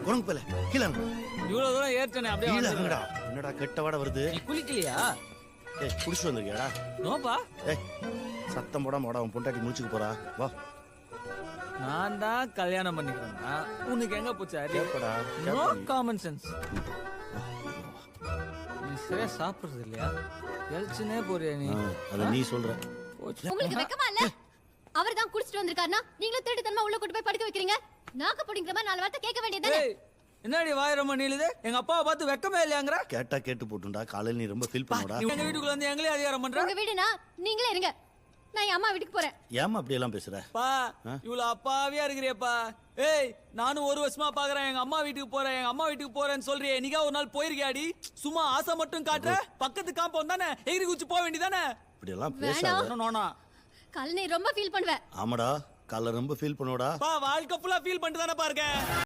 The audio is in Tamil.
குரங்கு போல கீழே இறங்கு. இவ்வளவு தூரம் ஏற்றனே அப்படியே கீழே வந்துடுறேன். இறங்குடா. என்னடா கெட்ட வாட வருது. நீ குளிக்கலையா? ஏய் குடிச்சு வந்திருக்கியாடா? நோப்பா. ஏய் சத்தம் போடாம வாடா, உன் பொண்டாட்டி முடிச்சுக்க போறா. வா நான் தான் கல்யாணம் பண்ணிக்கிறேன்னா உனக்கு எங்க போச்சு அறிவு? கேப்படா நோ காமன் சென்ஸ். நீ சரியா சாப்பிடுறது இல்லையா? எல்ச்சினே போறியா நீ? அத நீ சொல்ற. போச்சு. உங்களுக்கு வெக்கமா இல்ல? அவர் தான் குடிச்சிட்டு வந்திருக்காருன்னா நீங்களும் திருட்டுத்தனமா உள்ள கொண்டு போய் படுக்க வைக்கிறீங்க. நாக்கு பிடிங்கிற மாதிரி 4 வார்த்தை கேட்க வேண்டியதுதானே? ஏய், என்னடி வாய் ரொம்ப நீளுது? எங்க அப்பாவை பார்த்து வெக்கமே இல்லையாங்கற? கேட்டா கேட்டு போட்டுண்டா. காலையில நீ ரொம்ப ஃபீல் பண்ணடா. எங்க வீட்டுக்குள்ள வந்து எங்களே அதிகாரம் பண்ற? உங்க வீடுனா நீங்களே இருங்க. நான் என் அம்மா வீட்டுக்கு போறேன். ஏமா அப்படி எல்லாம் பேசுற? பா இவ்வளவு அப்பாவியா இருக்கிறியப்பா. ஏய் நானும் 1 வருஷமா பாக்குறேன் எங்க அம்மா வீட்டுக்கு போறேன் எங்க அம்மா வீட்டுக்கு போறேன்னு சொல்றியே. நீங்க ஒரு நாள் போயிருக்கியாடி? சும்மா ஆசை மட்டும் காட்டுற. பக்கத்து காம்பவுண்ட் தானே, எகிரி குச்சி போக வேண்டியதானே. இப்படி எல்லாம் பேசாத. நோனா கால் நீ ரொம்ப ஃபீல் பண்ணுவ. ஆமாடா, காலைல ரொம்ப ஃபீல் பண்ணுவடா. பா வாழ்க்கை ஃபுல்லா ஃபீல் பண்ணிட்டு தானே பாருங்க.